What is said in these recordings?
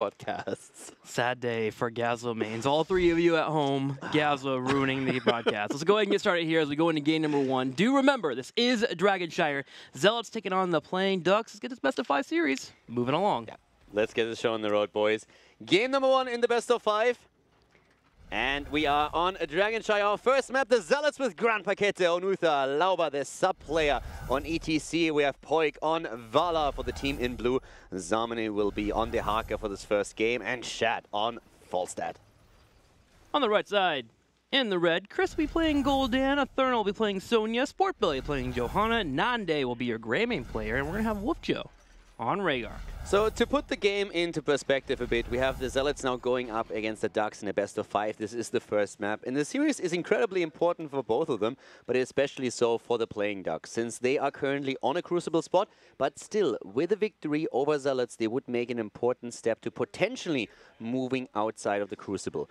podcasts. Sad day for Gazlo mains. All three of you at home, Gazlo ruining the broadcast. Let's go ahead and get started here as we go into game number 1. Do remember, this is Dragonshire. Zealots taking on the Playing Ducks. Let's get this best of 5 series moving along. Yeah. Let's get the show on the road, boys. Game number 1 in the best of 5. And we are on Dragonshire. Our first map, the Zealots with Grand Pakete on Uther, Lauba, the sub-player on ETC. We have Poik on Vala for the team in blue. Zamani will be on the Haka for this first game, and Shad on Falstad. On the right side, in the red, Chris will be playing Goldan, Ethernal will be playing Sonya, Sportbilly playing Johanna, Nande will be your Greymane player, and we're going to have Wolfjo on Rhaegar. So to put the game into perspective a bit, we have the Zealots now going up against the Ducks in a best of 5. This is the first map, and the series is incredibly important for both of them, but especially so for the Playing Ducks, since they are currently on a crucible spot, but still, with a victory over Zealots, they would make an important step to potentially moving outside of the crucible.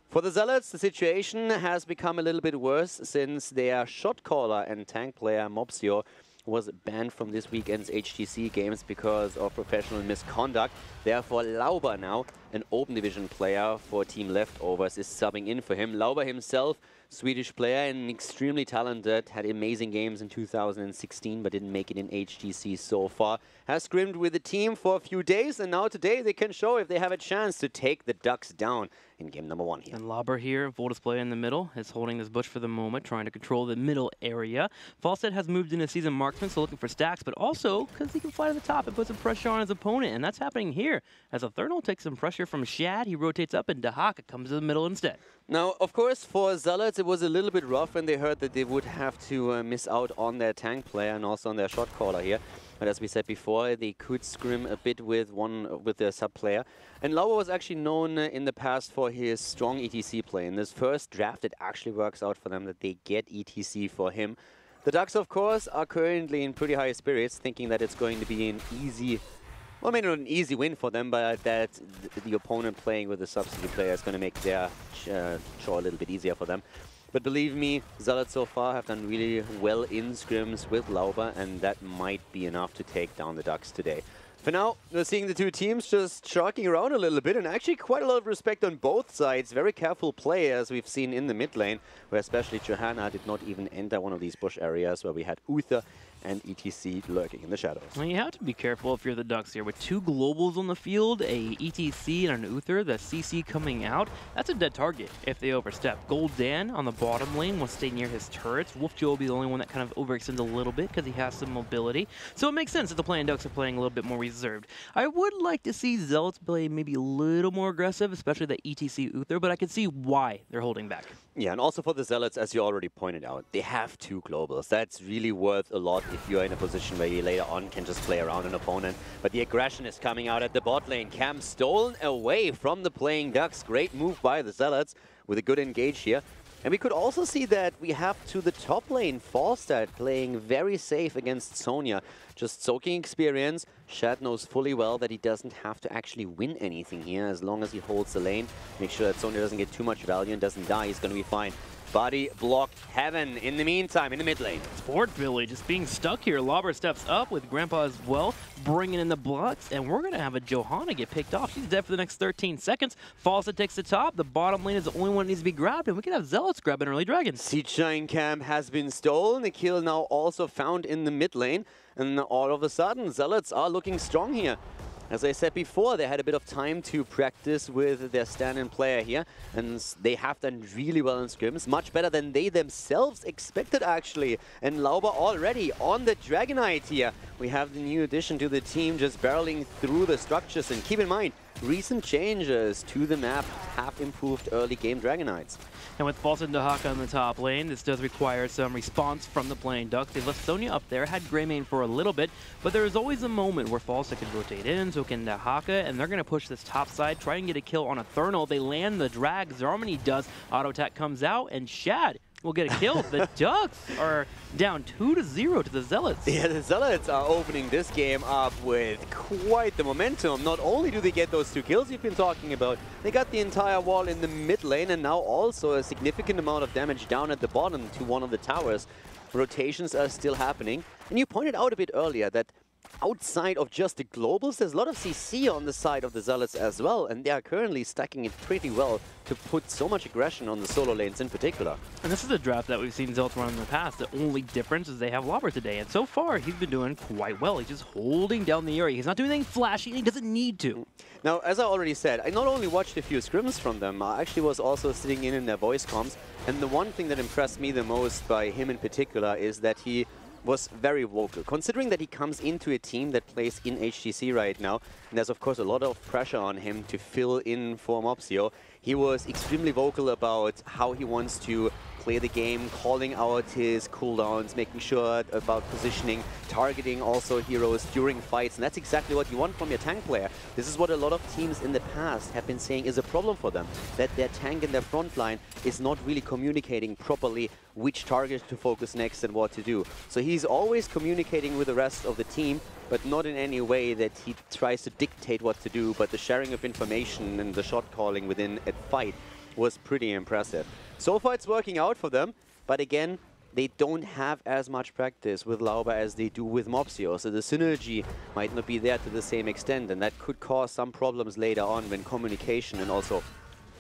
For the Zealots, the situation has become a little bit worse since their shot caller and tank player Mobsio was banned from this weekend's HGC games because of professional misconduct. Therefore, Lauba now, an open division player for Team Leftovers, is subbing in for him. Lauba himself, Swedish player and extremely talented, had amazing games in 2016 but didn't make it in HGC so far. Has scrimmed with the team for a few days, and now today they can show if they have a chance to take the Ducks down in game number 1 here. And Lauber here, full display in the middle, is holding this bush for the moment, trying to control the middle area. Falstad has moved into season marksman, so looking for stacks, but also because he can fly to the top and put some pressure on his opponent, and that's happening here. As Ethernal takes some pressure from Shad, he rotates up, and Dahaka comes to the middle instead. Now, of course, for Zealots, it was a little bit rough when they heard that they would have to miss out on their tank player and also on their shot caller here. But as we said before, they could scrim a bit with their sub player. And Lauba was actually known in the past for his strong ETC play. In this first draft, it actually works out for them that they get ETC for him. The Ducks, of course, are currently in pretty high spirits, thinking that it's going to be an easy, well, maybe not an easy win for them, but that the opponent playing with the subsidy player is going to make their chore a little bit easier for them. But believe me, Zealots so far have done really well in scrims with Lauba, and that might be enough to take down the Ducks today. For now, we're seeing the two teams just sharking around a little bit, and actually quite a lot of respect on both sides. Very careful play, as we've seen in the mid lane, where especially Johanna did not even enter one of these bush areas where we had Uther and ETC lurking in the shadows. Well, you have to be careful if you're the Ducks here. With 2 globals on the field, a ETC and an Uther, the CC coming out, that's a dead target if they overstep. Goldan on the bottom lane will stay near his turrets. Wolfjo will be the only one that kind of overextends a little bit because he has some mobility. So it makes sense that the Playing Ducks are playing a little bit more reserved. I would like to see Zealots play maybe a little more aggressive, especially the ETC Uther, but I can see why they're holding back. Yeah, and also for the Zealots, as you already pointed out, they have 2 globals. That's really worth a lot if you're in a position where you later on can just play around an opponent. But the aggression is coming out at the bot lane. Cam stolen away from the Playing Ducks. Great move by the Zealots with a good engage here. And we could also see that we have to the top lane, Falstad playing very safe against Sonya. Just soaking experience. Shad knows fully well that he doesn't have to actually win anything here as long as he holds the lane. Make sure that Sonya doesn't get too much value and doesn't die. He's going to be fine. Body blocked heaven in the meantime in the mid lane. Sportbilly just being stuck here. Lauber steps up with Grandpa as well, bringing in the blocks, and we're going to have a Johanna get picked off. She's dead for the next 13 seconds. Falstad takes the top. The bottom lane is the only one that needs to be grabbed, and we can have Zealots grab an early dragon. Siege Giant Camp has been stolen. The kill now also found in the mid lane, and all of a sudden, Zealots are looking strong here. As I said before, they had a bit of time to practice with their stand-in player here, and they have done really well in scrims, much better than they themselves expected actually. And Lauba already on the Dragonite here. We have the new addition to the team just barreling through the structures, and keep in mind, recent changes to the map have improved early game Dragonites. And with Falstad and Dahaka on the top lane, this does require some response from the Playing Ducks. They left Sonya up there, had Greymane for a little bit, but there is always a moment where Falstad can rotate in, so can Dahaka, and they're going to push this top side, try and get a kill on Ethernal. They land the drag, Zarmany does, auto attack comes out, and Shad will get a kill. The Ducks are down 2-0 to the Zealots. Yeah, the Zealots are opening this game up with quite the momentum. Not only do they get those 2 kills you've been talking about, they got the entire wall in the mid lane, and now also a significant amount of damage down at the bottom to one of the towers. Rotations are still happening. And you pointed out a bit earlier that outside of just the globals, there's a lot of CC on the side of the Zealots as well, and they are currently stacking it pretty well to put so much aggression on the solo lanes in particular. And this is a draft that we've seen Zealots run in the past. The only difference is they have Lobber today, and so far he's been doing quite well. He's just holding down the area. He's not doing anything flashy, and he doesn't need to. Now, as I already said, I not only watched a few scrims from them, I actually was also sitting in their voice comms, and the one thing that impressed me the most by him in particular is that he was very vocal. Considering that he comes into a team that plays in HGC right now, and there's of course a lot of pressure on him to fill in for Mopsio, he was extremely vocal about how he wants to play the game, calling out his cooldowns, making sure about positioning, targeting also heroes during fights, and that's exactly what you want from your tank player. This is what a lot of teams in the past have been saying is a problem for them, that their tank in their front line is not really communicating properly which target to focus next and what to do. So he's always communicating with the rest of the team, but not in any way that he tries to dictate what to do, but the sharing of information and the shot calling within a fight was pretty impressive. So far it's working out for them, but again, they don't have as much practice with Lauber as they do with Mopsio, so the synergy might not be there to the same extent, and that could cause some problems later on when communication and also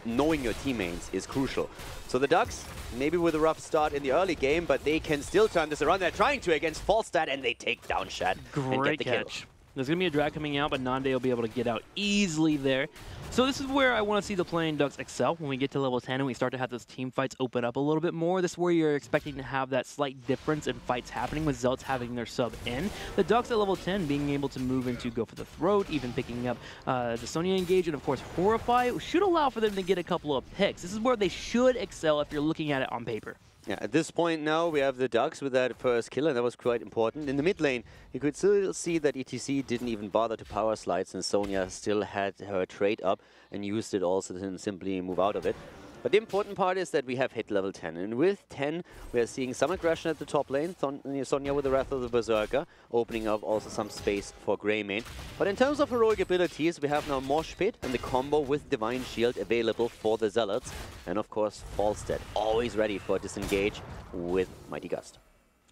knowing your teammates is crucial. So the Ducks, maybe with a rough start in the early game, but they can still turn this around. They're trying to against Falstad, and they take down Shad and get the catch. kill. There's going to be a drag coming out, but Nande will be able to get out easily there. So this is where I want to see the Playing Ducks excel when we get to level 10 and we start to have those team fights open up a little bit more. This is where you're expecting to have that slight difference in fights happening with Zealots having their sub in. The Ducks at level 10 being able to move into Go for the Throat, even picking up the Sonya engage, and of course Horrify should allow for them to get a couple of picks. This is where they should excel if you're looking at it on paper. Yeah, at this point now, we have the Ducks with that first kill, and that was quite important. In the mid lane, you could still see that ETC didn't even bother to power slide, since Sonya still had her trade up and used it also to simply move out of it. But the important part is that we have hit level 10, and with 10, we are seeing some aggression at the top lane. Sonya with the Wrath of the Berserker, opening up also some space for Greymane. But in terms of heroic abilities, we have now Mosh Pit and the combo with Divine Shield available for the Zealots. And of course, Falstad, always ready for disengage with Mighty Gust.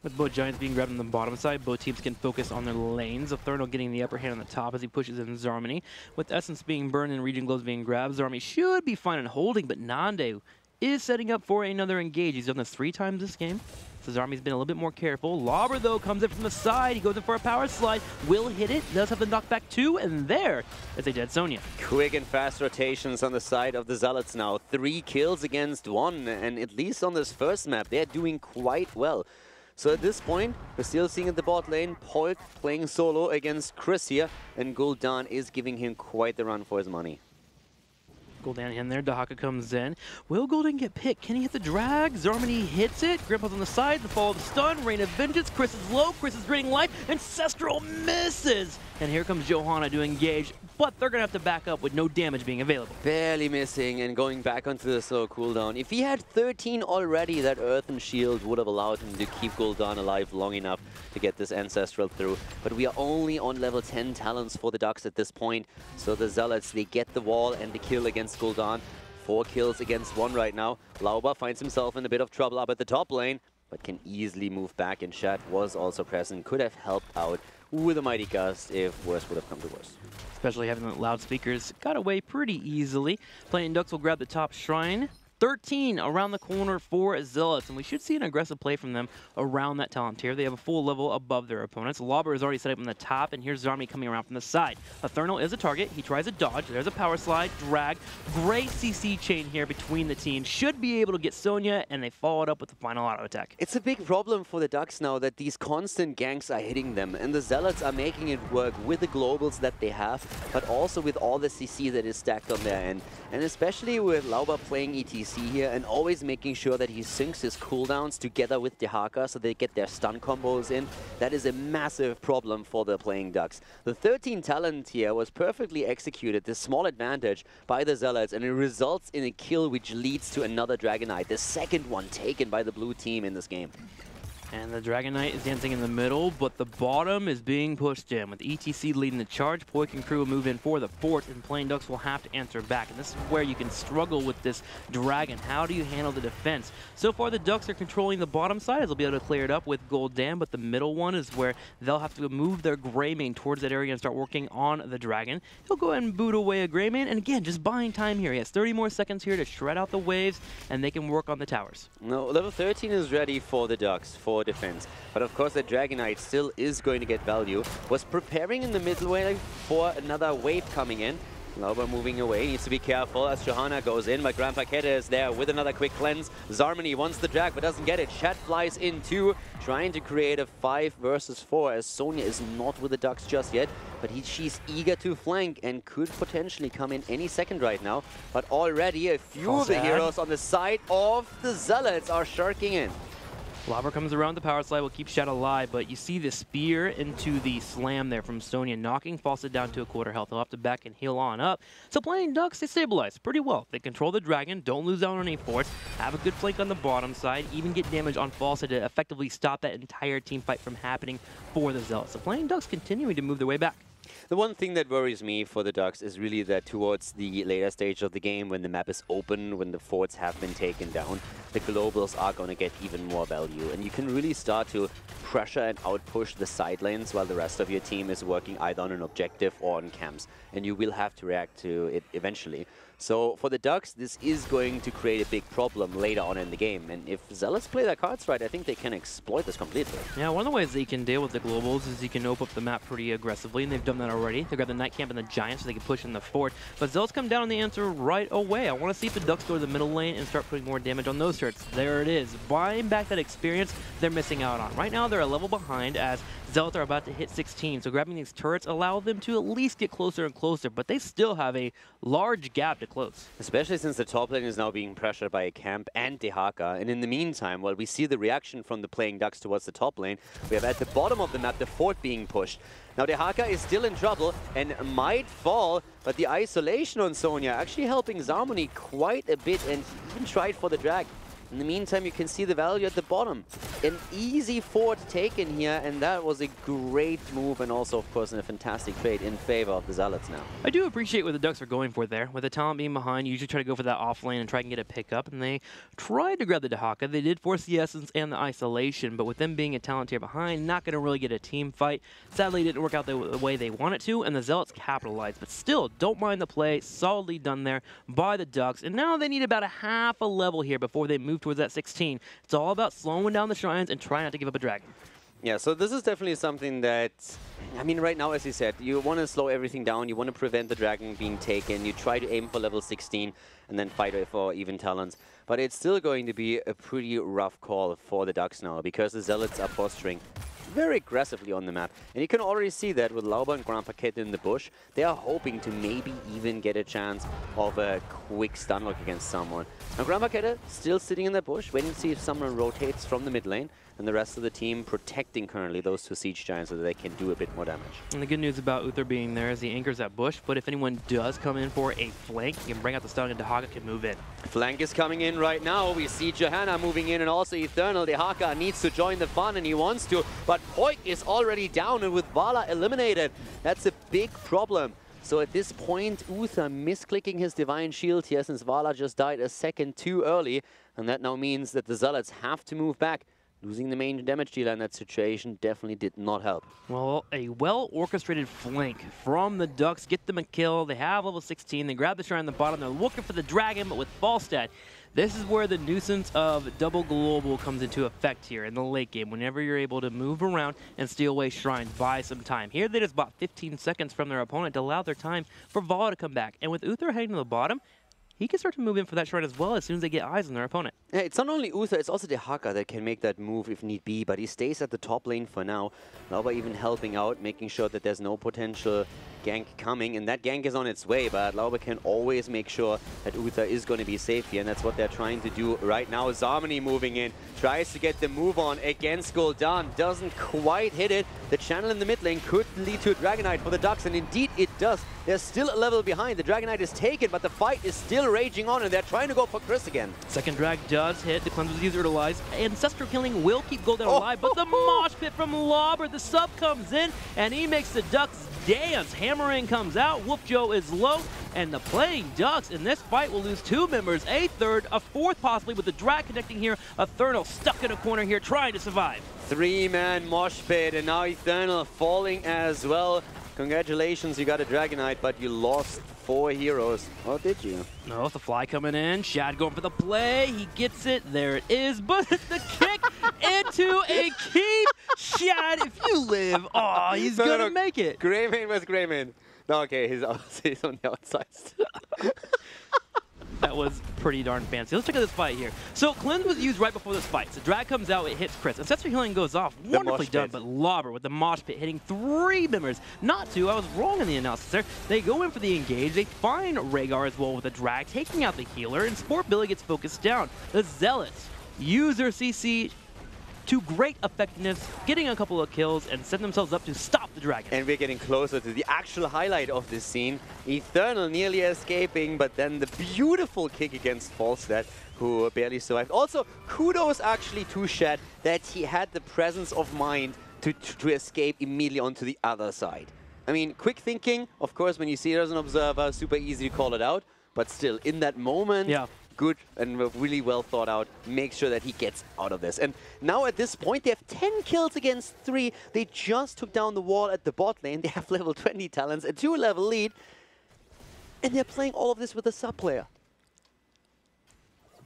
With both Giants being grabbed on the bottom side, both teams can focus on their lanes. Eternal getting the upper hand on the top as he pushes in Zarmany. With Essence being burned and Region Glows being grabbed, Zarmany should be fine and holding, but Nande is setting up for another engage. He's done this 3 times this game. So Zarmy's been a little bit more careful. Lobber, though, comes in from the side. He goes in for a power slide. Will hit it. Does have the knockback, too. And there is a dead Sonya. Quick and fast rotations on the side of the Zealots now. 3 kills against 1. And at least on this first map, they're doing quite well. So at this point, we're still seeing at the bot lane, Polk playing solo against Chris here. And Gul'dan is giving him quite the run for his money. Gul'dan in there, Dahaka comes in. Will Gul'dan get picked? Can he hit the drag? Zarmany hits it. Grandpa's on the side, the follow the stun, Rain of Vengeance. Chris is low, Chris is draining life, Ancestral misses! And here comes Johanna to engage, but they're gonna have to back up with no damage being available. Barely missing and going back onto the slow cooldown. If he had 13 already, that Earthen Shield would have allowed him to keep Gul'dan alive long enough to get this Ancestral through. But we are only on level 10 talents for the Ducks at this point. So the Zealots, they get the wall and the kill against Gul'dan. 4 kills against 1 right now. Lauber finds himself in a bit of trouble up at the top lane, but can easily move back, and Shad was also present. Could have helped out with a Mighty Gust if worse would have come to worse. Especially having the loudspeakers got away pretty easily. Playing Ducks will grab the top shrine. 13 around the corner for Zealots, and we should see an aggressive play from them around that talent tier. They have a full level above their opponents. Lobber is already set up on the top, and here's Zarmany coming around from the side. Eternal is a target. He tries a dodge. There's a power slide, drag. Great CC chain here between the teams. Should be able to get Sonya, and they follow it up with the final auto attack. It's a big problem for the Ducks now that these constant ganks are hitting them, and the Zealots are making it work with the globals that they have, but also with all the CC that is stacked on their end. And especially with Lauber playing ETC here and always making sure that he syncs his cooldowns together with Dahaka so they get their stun combos in. That is a massive problem for the Playing Ducks. The 13 talent here was perfectly executed, this small advantage by the Zealots, and it results in a kill which leads to another Dragonite, the second one taken by the blue team in this game. And the Dragon Knight is dancing in the middle, but the bottom is being pushed in. With ETC leading the charge, Poik and crew will move in for the fort, and Playing Ducks will have to answer back. And this is where you can struggle with this Dragon. How do you handle the defense? So far, the Ducks are controlling the bottom side, as they'll be able to clear it up with Gold Dam, but the middle one is where they'll have to move their Greymane towards that area and start working on the Dragon. He'll go ahead and boot away a Greymane, and again, just buying time here. He has 30 more seconds here to shred out the waves, and they can work on the towers. No, level 13 is ready for the Ducks for defense. But of course, the Dragon Knight still is going to get value. Was preparing in the middle way for another wave coming in. Lauber moving away, needs to be careful as Johanna goes in, but Grandpa Kette is there with another quick cleanse. Zarmany wants the drag, but doesn't get it. Chat flies in too, trying to create a 5 versus 4, as Sonya is not with the Ducks just yet, but she's eager to flank and could potentially come in any second right now. But already a few of the heroes on the side of the Zealots are sharking in. Lauber comes around the power slide, will keep Shat alive, but you see the spear into the slam there from Sonya, knocking Fawcett down to a quarter health. He'll have to back and heal on up. So Playing Ducks, they stabilize pretty well. They control the Dragon, don't lose out on any forts, have a good flank on the bottom side, even get damage on Fawcett to effectively stop that entire team fight from happening for the Zealots. So Playing Ducks continuing to move their way back. The one thing that worries me for the Ducks is really that towards the later stage of the game, when the map is open, when the forts have been taken down, the globals are going to get even more value. And you can really start to pressure and outpush the side lanes while the rest of your team is working either on an objective or on camps. And you will have to react to it eventually. So for the Ducks, this is going to create a big problem later on in the game. And if Zealots play their cards right, I think they can exploit this completely. Yeah, one of the ways that you can deal with the globals is you can open up the map pretty aggressively, and they've done that already. They got the Night Camp and the Giant so they can push in the fort. But Zealots come down on the answer right away. I want to see if the Ducks go to the middle lane and start putting more damage on those turrets. There it is. Buying back that experience they're missing out on. Right now, they're a level behind as Zealots are about to hit 16, so grabbing these turrets allow them to at least get closer and closer, but they still have a large gap to close. Especially since the top lane is now being pressured by a camp and Dehaka, and in the meantime, while we see the reaction from the Playing Ducks towards the top lane, we have at the bottom of the map the fort being pushed. Now Dehaka is still in trouble and might fall, but the isolation on Sonya actually helping Zarmony quite a bit, and he even tried for the drag. In the meantime, you can see the value at the bottom. An easy fort taken here, and that was a great move, and also, of course, a fantastic trade in favor of the Zealots now. I do appreciate what the Ducks are going for there. With the talent being behind, you usually try to go for that off lane and try and get a pickup, and they tried to grab the Dehaka. They did force the Essence and the Isolation, but with them being a talent tier behind, not going to really get a team fight. Sadly, it didn't work out the way they wanted to, and the Zealots capitalized. But still, don't mind the play. Solidly done there by the Ducks, and now they need about a half a level here before they move towards that 16. It's all about slowing down the shrines and trying not to give up a dragon. Yeah, so this is definitely something that, I mean, right now, as you said, you want to slow everything down, you want to prevent the dragon being taken, you try to aim for level 16 and then fight for even talents. But it's still going to be a pretty rough call for the Ducks now, because the Zealots are posturing very aggressively on the map. And you can already see that with Lauber and Grandpa Kette in the bush, they are hoping to maybe even get a chance of a quick stun lock against someone. Now Grandpa Kette still sitting in the bush, waiting to see if someone rotates from the mid lane, and the rest of the team protecting currently those two Siege Giants so that they can do a bit more damage. And the good news about Uther being there is he anchors that bush, but if anyone does come in for a flank, he can bring out the stun and Dehaka can move in. Flank is coming in right now. We see Johanna moving in and also Eternal. Dehaka needs to join the fun and he wants to, but Poik is already down, and with Vala eliminated, that's a big problem. So at this point, Uther misclicking his Divine Shield here since Vala just died a second too early, and that now means that the Zealots have to move back. Losing the main damage dealer in that situation definitely did not help. Well, a well-orchestrated flank from the Ducks. Get them a kill. They have level 16. They grab the shrine on the bottom. They're looking for the dragon, but with Falstad, this is where the nuisance of double global comes into effect here in the late game. Whenever you're able to move around and steal away shrines, buy some time. Here they just bought 15 seconds from their opponent to allow their time for Vala to come back. And with Uther heading to the bottom, he can start to move in for that shrine as well as soon as they get eyes on their opponent. Yeah, it's not only Uther, it's also Dehaka that can make that move if need be, but he stays at the top lane for now. Lauber even helping out, making sure that there's no potential gank coming, and that gank is on its way, but Lauber can always make sure that Uther is going to be safe here, and that's what they're trying to do right now. Zarmany moving in, tries to get the move on against Gul'dan, doesn't quite hit it. The channel in the mid lane could lead to a Dragonite for the Ducks, and indeed it does. They're still a level behind. The Dragonite is taken, but the fight is still raging on, and they're trying to go for Chris again. Second drag does hit. The cleanse was utilized. Ancestral Killing will keep Gul'dan alive, but the mosh pit from Lauber, the sub comes in, and he makes the Ducks dance. Hammering comes out. Wolf Joe is low, and the Playing Ducks in this fight will lose 2 members, a third, a fourth possibly, with the drag connecting here. Ethernal stuck in a corner here trying to survive. 3-man mosh pit, and now Ethernal falling as well. Congratulations, you got a Dragonite, but you lost 4 heroes. Oh, did you? No, the fly coming in. Shad going for the play. He gets it. There it is. But the kick into a keep. Shad, if you live, oh, he's going to make it. Greymane was Greymane. No, okay, he's on the outside still. That was pretty darn fancy. Let's check out this fight here. So Cleanse was used right before this fight. So drag comes out, it hits Chris. Ancestral Healing goes off. Wonderfully done, but Lauber with the mosh pit hitting 3 members. Not 2, I was wrong in the analysis there. They go in for the engage. They find Rhaegar as well with a drag, taking out the healer, and Sport Billy gets focused down. The Zealots use their CC to great effectiveness, getting a couple of kills and set themselves up to stop the dragon. And we're getting closer to the actual highlight of this scene. Ethernal nearly escaping, but then the beautiful kick against Falstad, who barely survived. Also, kudos actually to Shad that he had the presence of mind to escape immediately onto the other side. I mean, quick thinking, of course, when you see it as an observer, super easy to call it out, but still, in that moment, yeah, good and really well thought out. Make sure that he gets out of this. And now at this point, they have 10 kills against 3. They just took down the wall at the bot lane. They have level 20 talents, a 2-level lead. And they're playing all of this with a sub player.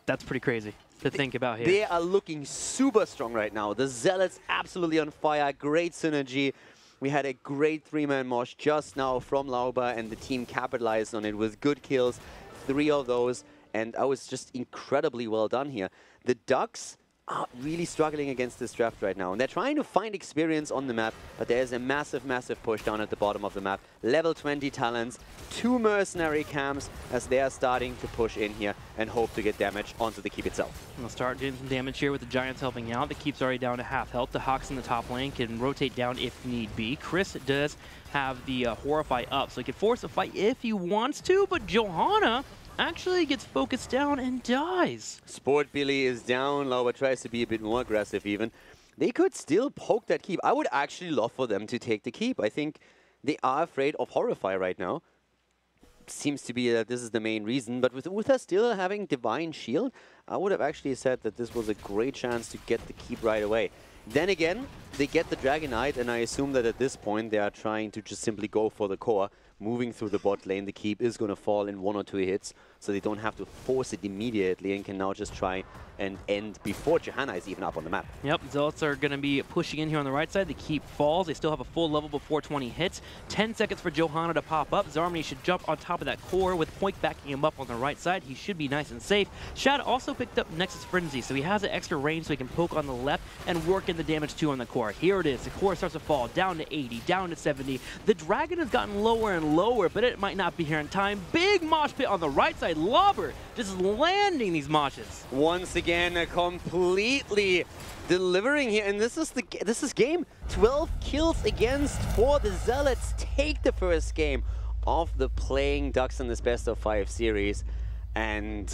That's pretty crazy to think about here. They are looking super strong right now. The Zealots absolutely on fire. Great synergy. We had a great 3-man mosh just now from Lauber, and the team capitalized on it with good kills. 3 of those. And I was just incredibly well done here. The Ducks are really struggling against this draft right now. And they're trying to find experience on the map, but there's a massive, massive push down at the bottom of the map. Level 20 talents, 2 mercenary camps as they are starting to push in here and hope to get damage onto the keep itself. We'll start doing some damage here with the Giants helping out. The keep's already down to half health. The Hawks in the top lane can rotate down if need be. Chris does have the Horrify up, so he can force a fight if he wants to, but Johanna actually gets focused down and dies. Sport Billy is down. Lauber tries to be a bit more aggressive even. They could still poke that keep. I would actually love for them to take the keep. I think they are afraid of Horrify right now. Seems to be that this is the main reason. But with Uther still having Divine Shield, I would have actually said that this was a great chance to get the keep right away. Then again, they get the Dragonite, and I assume that at this point they are trying to just simply go for the core. Moving through the bot lane, the keep is going to fall in 1 or 2 hits, so they don't have to force it immediately and can now just try and end before Johanna is even up on the map. Yep, Zealots are going to be pushing in here on the right side. The keep falls. They still have a full level before 20 hits. 10 seconds for Johanna to pop up. Zarmany should jump on top of that core with Poik backing him up on the right side. He should be nice and safe. Shad also picked up Nexus Frenzy, so he has an extra range so he can poke on the left and work in the damage too on the core. Here it is. The core starts to fall down to 80, down to 70. The dragon has gotten lower and lower, but it might not be here in time. Big mosh pit on the right side. Lauber just landing these moshes. Once again, completely delivering here, and this is game 12 kills against 4. The Zealots take the first game of the Playing Ducks in this best of 5 series. And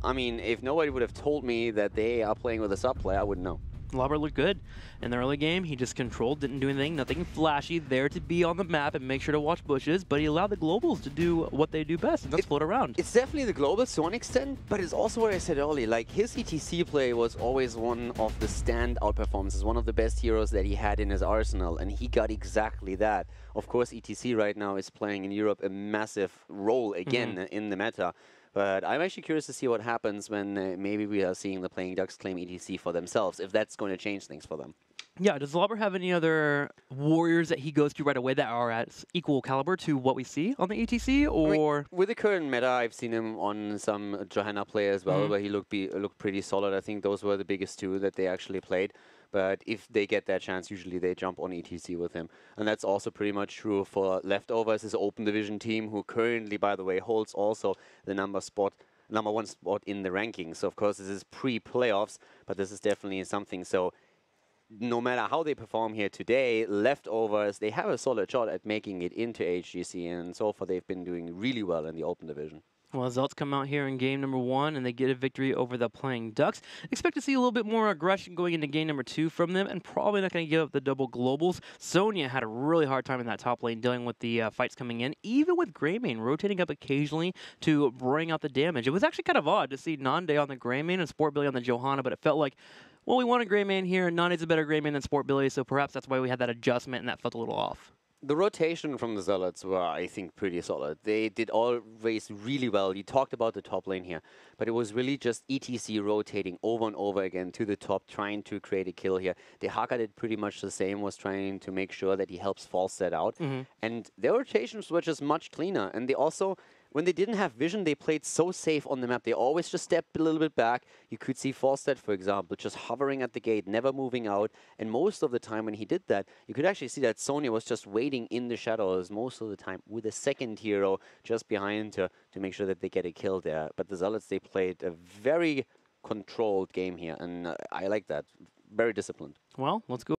I mean, if nobody would have told me that they are playing with a sub player, I wouldn't know. Lauber looked good in the early game. He just controlled, didn't do anything, nothing flashy, there to be on the map and make sure to watch bushes, but he allowed the globals to do what they do best, and that's float around. It's definitely the globals to one extent, but it's also what I said earlier, like his ETC play was always one of the standout performances, one of the best heroes that he had in his arsenal, and he got exactly that. Of course, ETC right now is playing in Europe a massive role again in the meta. But I'm actually curious to see what happens when maybe we are seeing the Playing Ducks claim ETC for themselves, if that's going to change things for them. Yeah, does Lauber have any other warriors that he goes to right away that are at equal caliber to what we see on the ETC, or? I mean, with the current meta, I've seen him on some Johanna play as well, where he looked pretty solid. I think those were the biggest 2 that they actually played. But if they get that chance, usually they jump on ETC with him. And that's also pretty much true for Leftovers, his open division team, who currently, by the way, holds also the number one spot in the rankings. So, of course, this is pre-playoffs, but this is definitely something. So, no matter how they perform here today, Leftovers, they have a solid shot at making it into HGC, and so far they've been doing really well in the open division. Well, Zealots come out here in game number 1, and they get a victory over the Playing Ducks. Expect to see a little bit more aggression going into game number 2 from them, and probably not going to give up the double globals. Sonya had a really hard time in that top lane dealing with the fights coming in, even with Greymane rotating up occasionally to bring out the damage. It was actually kind of odd to see Nande on the Greymane and Sport Billy on the Johanna, but it felt like, well, we want a Greymane here, and Nande's a better Greymane than Sport Billy, so perhaps that's why we had that adjustment, and that felt a little off. The rotation from the Zealots were, I think, pretty solid. They did always really well. You talked about the top lane here, but it was really just ETC rotating over and over again to the top, trying to create a kill here. The Haka did pretty much the same, was trying to make sure that he helps Falstad out. And their rotations were just much cleaner. And they also, when they didn't have vision, they played so safe on the map. They always just stepped a little bit back. You could see Falstad, for example, just hovering at the gate, never moving out. And most of the time when he did that, you could actually see that Sonya was just waiting in the shadows most of the time with a second hero just behind her to make sure that they get a kill there. But the Zealots, they played a very controlled game here, and I like that. Very disciplined. Well, let's go.